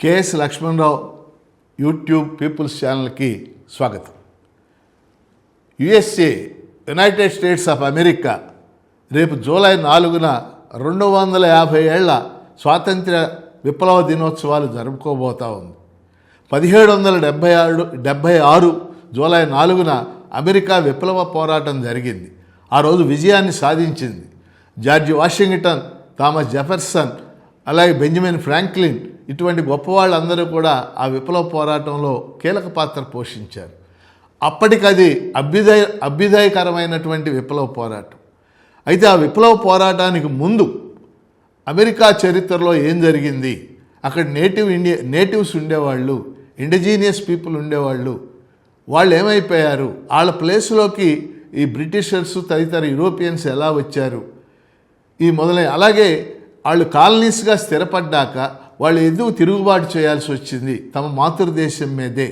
KS Lakshmanarao YouTube peoples ఛానల్కి స్వాగతం. USA United states of America రేపు జూలై 4న 250 ఏళ్ల స్వాతంత్ర్య విప్లవ దినోత్సవాలు జరుపుకోబోతా ఉంది. 1776 జూలై 4న అమెరికా విప్లవ పోరాటం జరిగింది. ఆ రోజు విజయాన్ని సాధించింది. జార్జ్ వాషింగ్టన్, థామస్ జెఫర్సన్, అలాగే బెంజమిన్ ఫ్రాంక్లిన్ ఇటువంటి గొప్ప వాళ్ళందరూ కూడా ఆ విప్లవ పోరాటంలో కీలక పాత్ర పోషించారు. అప్పటికది అభ్యుదయకరమైనటువంటి విప్లవ పోరాటం. అయితే ఆ విప్లవ పోరాటానికి ముందు అమెరికా చరిత్రలో ఏం జరిగింది, అక్కడ నేటివ్స్ ఉండేవాళ్ళు, ఇండిజీనియస్ పీపుల్ ఉండేవాళ్ళు, వాళ్ళు ఏమైపోయారు, వాళ్ళ ప్లేస్లోకి ఈ బ్రిటిషర్స్ తదితర యూరోపియన్స్ ఎలా వచ్చారు, ఈ అలాగే వాళ్ళు కాలనీస్గా స్థిరపడ్డాక వాళ్ళు ఎందుకు తిరుగుబాటు చేయాల్సి వచ్చింది తమ మాతృదేశం మీదే,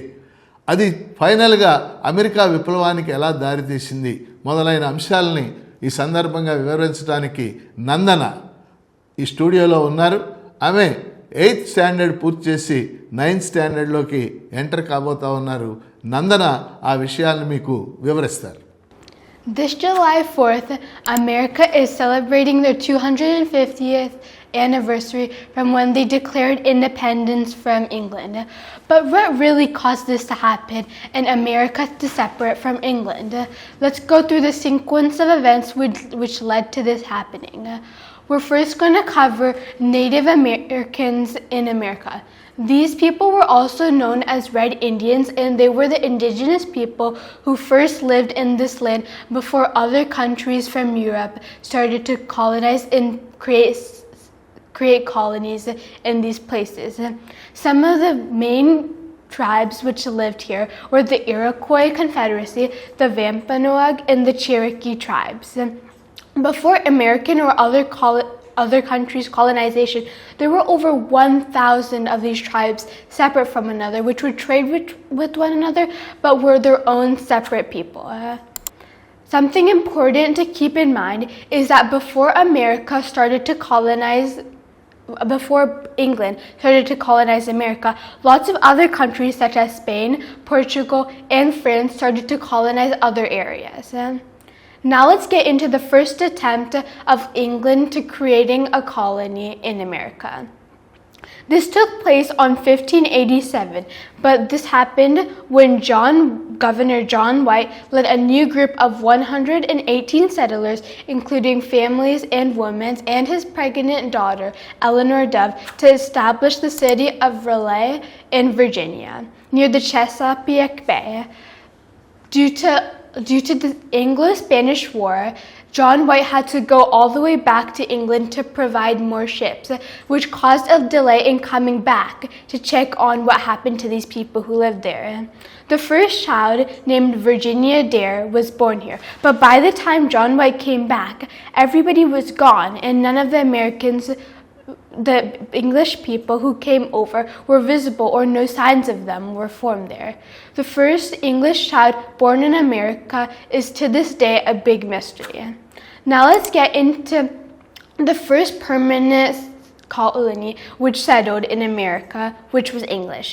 అది ఫైనల్గా అమెరికా విప్లవానికి ఎలా దారితీసింది మొదలైన అంశాలని ఈ సందర్భంగా వివరించడానికి నందన ఈ స్టూడియోలో ఉన్నారు. ఆమె 8th స్టాండర్డ్ పూర్తి చేసి 9th స్టాండర్డ్లోకి ఎంటర్ కాబోతా ఉన్నారు. నందన ఆ విషయాలను మీకు వివరిస్తారు. This July 4th, America is celebrating their 250th anniversary from when they declared independence from England. But what really caused this to happen and America to separate from England? Let's go through the sequence of events which led to this happening. We're first going to cover Native Americans in America. These people were also known as Red Indians, and they were the indigenous people who first lived in this land before other countries from Europe started to colonize and create colonies in these places. Some of the main tribes which lived here were the Iroquois Confederacy, the Wampanoag, and the Cherokee tribes. Before American or other countries' colonization, there were over 1,000 of these tribes separate from another, which would trade with one another, but were their own separate people. Something important to keep in mind is that before England started to colonize America, lots of other countries such as Spain, Portugal, and France started to colonize other areas. Now let's get into the first attempt of England to creating a colony in America. This took place on 1587, but this happened when Governor John White led a new group of 118 settlers, including families and women, and his pregnant daughter, Eleanor Dove, to establish the city of Raleigh in Virginia, near the Chesapeake Bay. Due to the Anglo-Spanish War, John White had to go all the way back to England to provide more ships, which caused a delay in coming back to check on what happened to these people who lived there. The first child, named Virginia Dare, was born here, but by the time John White came back, everybody was gone, and none of the English people who came over were visible, or no signs of them were formed there. The first English child born in America is to this day a big mystery. Now let's get into the first permanent colony which settled in America, which was English.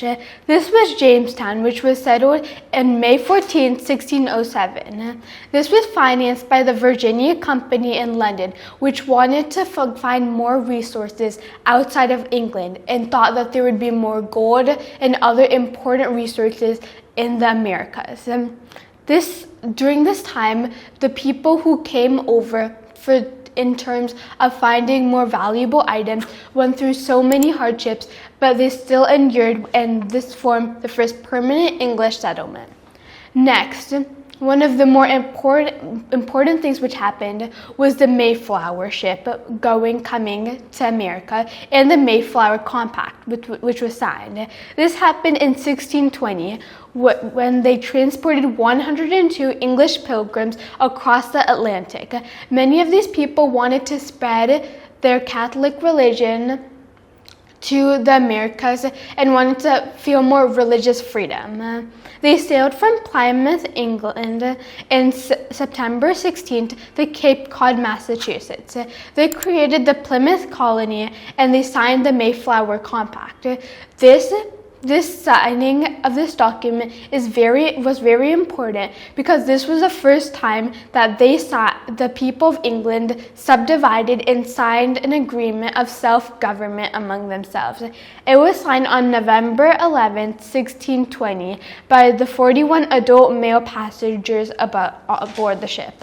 This was Jamestown, which was settled on May 14, 1607. This was financed by the Virginia Company in London, which wanted to find more resources outside of England and thought that there would be more gold and other important resources in the Americas. During this time, the people who came over in terms of finding more valuable items went through so many hardships, but they still endured, and this formed the first permanent English settlement. Next, one of the more important things which happened was the Mayflower ship coming to America, and the Mayflower Compact, which was signed. This happened in 1620 when they transported 102 English pilgrims across the Atlantic. Many of these people wanted to spread their Catholic religion to the Americas and wanted to feel more religious freedom. They sailed from Plymouth, England, in September 16th to Cape Cod, Massachusetts. They created the Plymouth Colony and they signed the Mayflower Compact. This signing of this document was very important because this was the first time that the people of England subdivided and signed an agreement of self-government among themselves. It was signed on November 11th, 1620 by the 41 adult male passengers aboard the ship.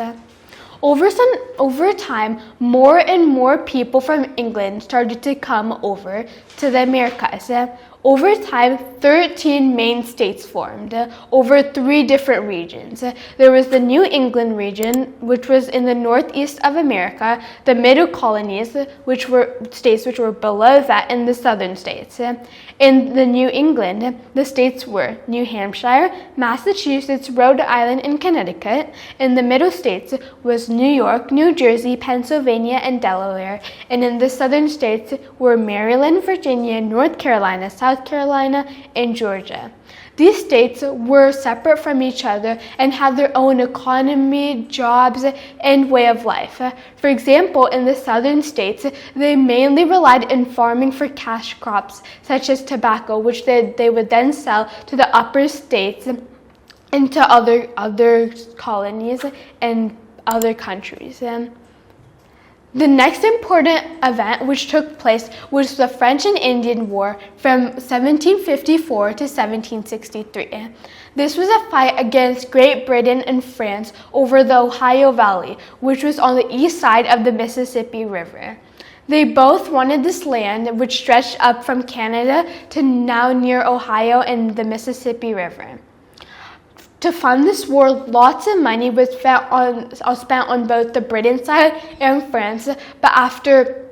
Over time, more and more people from England started to come over to the Americas. Over time, 13 main states formed over 3 different regions. There was the New England region, which was in the northeast of America, the Middle Colonies, which were states which were below that, and the southern states. In the New England, the states were New Hampshire, Massachusetts, Rhode Island, and Connecticut. In the middle states was New York, New Jersey, Pennsylvania, and Delaware. And in the southern states were Maryland, Virginia, North Carolina, South Carolina, and Georgia. These states were separate from each other and had their own economy, jobs, and way of life. For example, in the southern states, they mainly relied on farming for cash crops, such as tobacco, which they would then sell to the upper states and to other colonies and other countries. The next important event which took place was the French and Indian War from 1754 to 1763. This was a fight against Great Britain and France over the Ohio Valley, which was on the east side of the Mississippi River. They both wanted this land, which stretched up from Canada to now near Ohio and the Mississippi River. To fund this war, lots of money was spent on both the Britain side and France, but after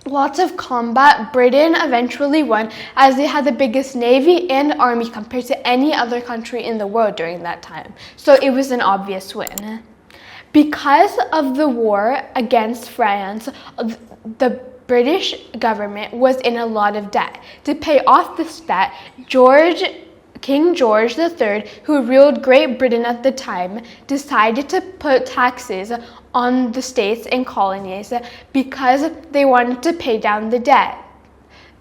lots of combat, Britain eventually won as they had the biggest navy and army compared to any other country in the world during that time. So it was an obvious win. Because of the war against France, the British government was in a lot of debt. To pay off this debt, King George III, who ruled Great Britain at the time, decided to put taxes on the states and colonies because they wanted to pay down the debt.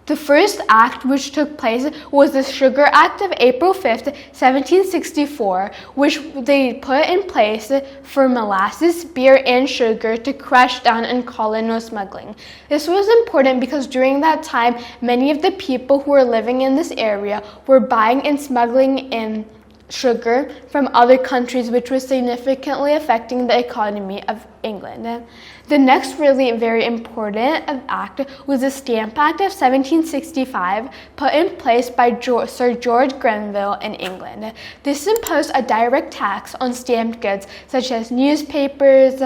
The first act which took place was the Sugar Act of April 5th, 1764, which they put in place for molasses, beer, and sugar to crush down on colonial smuggling. This was important because during that time, many of the people who were living in this area were buying and smuggling in sugar from other countries, which was significantly affecting the economy of England. The next really very important act was the Stamp Act of 1765, put in place by Sir George Grenville in England. This imposed a direct tax on stamped goods such as newspapers,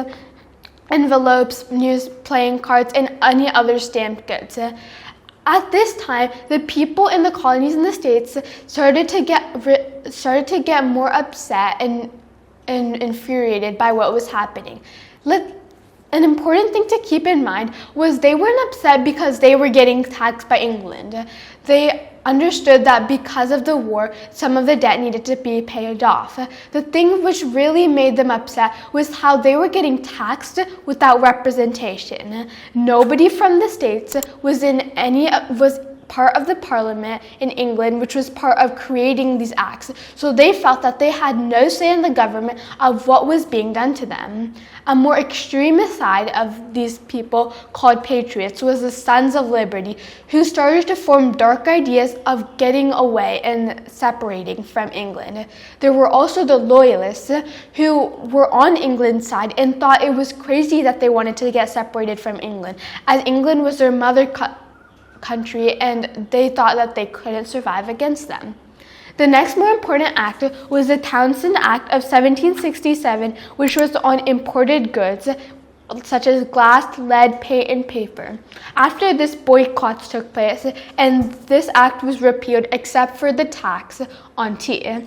envelopes, playing cards, and any other stamped goods. At this time, the people in the colonies in the States started to get more upset and infuriated by what was happening. An important thing to keep in mind was they weren't upset because they were getting taxed by England. They understood that because of the war, some of the debt needed to be paid off. The thing which really made them upset was how they were getting taxed without representation. Nobody from the States was part of the Parliament in England, which was part of creating these acts. So they felt that they had no say in the government of what was being done to them. A more extremist side of these people, called patriots, was the Sons of Liberty, who started to form dark ideas of getting away and separating from England. There were also the Loyalists, who were on England's side and thought it was crazy that they wanted to get separated from England, as England was their mother country and they thought that they couldn't survive against them. The next more important act was the Townshend Act of 1767, which was on imported goods such as glass, lead, paint, and paper. After this, boycotts took place, and this act was repealed except for the tax on tea.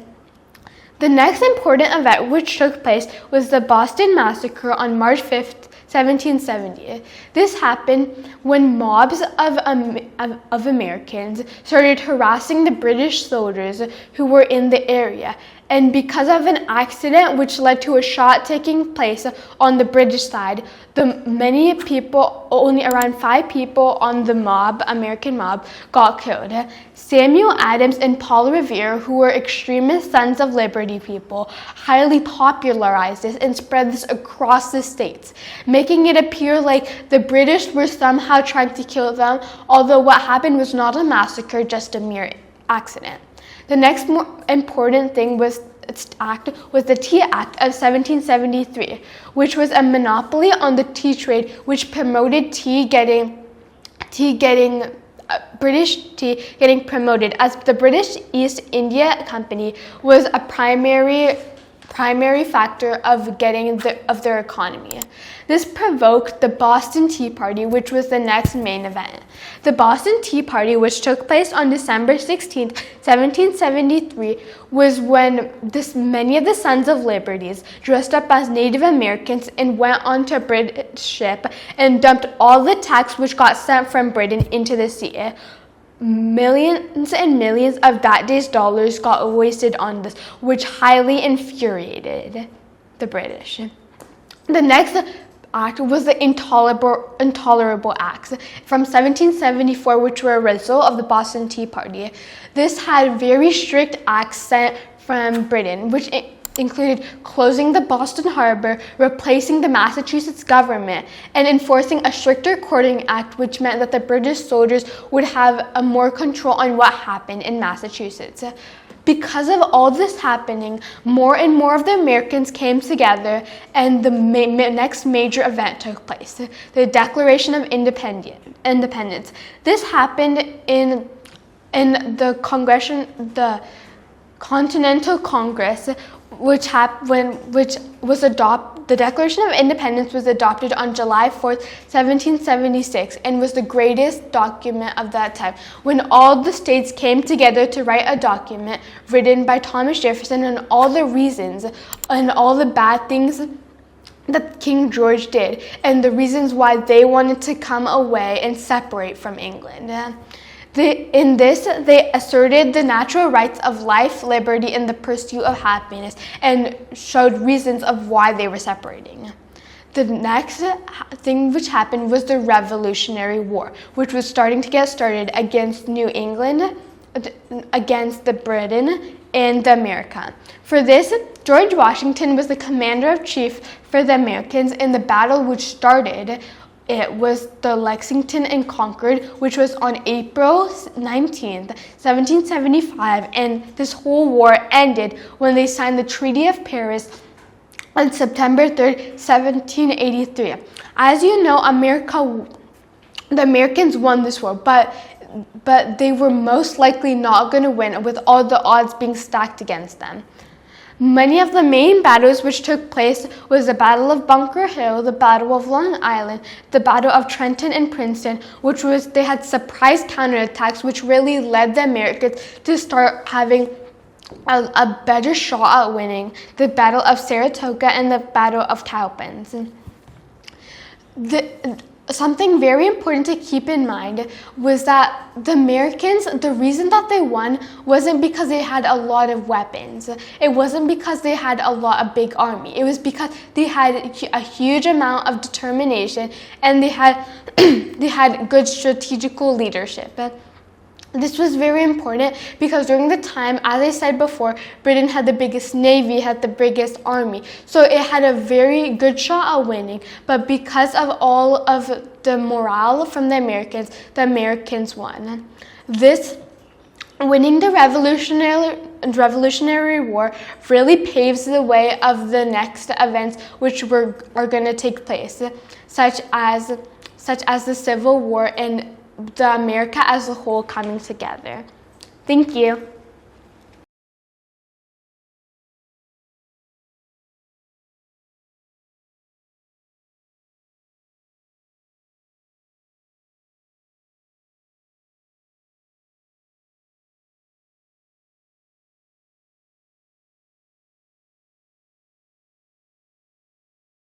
The next important event which took place was the Boston Massacre on March 5th, 1770. This happened when mobs of Americans started harassing the British soldiers who were in the area. And because of an accident which led to a shot taking place on the British side, many people, only around 5 people on the American mob, got killed. Samuel Adams and Paul Revere, who were extremist Sons of Liberty people, highly popularized this and spread this across the states, making it appear like the British were somehow trying to kill them, although what happened was not a massacre, just a mere accident. The next more important thing was the Tea Act of 1773, which was a monopoly on the tea trade, which promoted British tea getting promoted, as the British East India Company was a primary factor of their economy. This provoked the Boston Tea Party, which was the next main event. The Boston Tea Party, which took place on December 16, 1773, was when many of the Sons of Liberties dressed up as Native Americans and went onto a British ship and dumped all the tax which got sent from Britain into the sea. Millions and millions of that day's dollars got wasted on this, which highly infuriated the British. The next act was the Intolerable Acts from 1774, which were a result of the Boston Tea Party. This had very strict acts sent from Britain, which included closing the Boston Harbor, replacing the Massachusetts government, and enforcing a stricter courting act, which meant that the British soldiers would have more control on what happened in Massachusetts. Because of all this happening, more and more of the Americans came together, and the next major event took place, the Declaration of Independence. This happened in the Continental Congress, the Declaration of Independence was adopted on July 4th, 1776, and was the greatest document of that time, when all the states came together to write a document written by Thomas Jefferson on all the reasons and all the bad things that King George did, and the reasons why they wanted to come away and separate from England. In this, they asserted the natural rights of life, liberty, and the pursuit of happiness, and showed reasons of why they were separating. The next thing which happened was the Revolutionary War, which was starting to get started against New England, against the Britain, and America. For this, George Washington was the commander-in-chief for the Americans in the battle which started. It was the Lexington and Concord, which was on April 19th, 1775, and this whole war ended when they signed the Treaty of Paris on September 3rd, 1783. As you know, the Americans won this war, but they were most likely not going to win, with all the odds being stacked against them. Many of the main battles which took place was the Battle of Bunker Hill, the Battle of Long Island, the Battle of Trenton and Princeton, they had surprise counterattacks, which really led the Americans to start having a better shot at winning, the Battle of Saratoga and the Battle of Cowpens. Something very important to keep in mind was that the Americans, the reason that they won wasn't because they had a lot of weapons. It wasn't because they had a big army. It was because they had a huge amount of determination, and they had good strategical leadership. This was very important because during the time, as I said before, Britain had the biggest navy, had the biggest army. So it had a very good shot at winning. But because of all of the morale from the Americans won. Winning the Revolutionary War really paves the way of the next events which are going to take place, such as the Civil War and the America as a whole coming together. Thank you.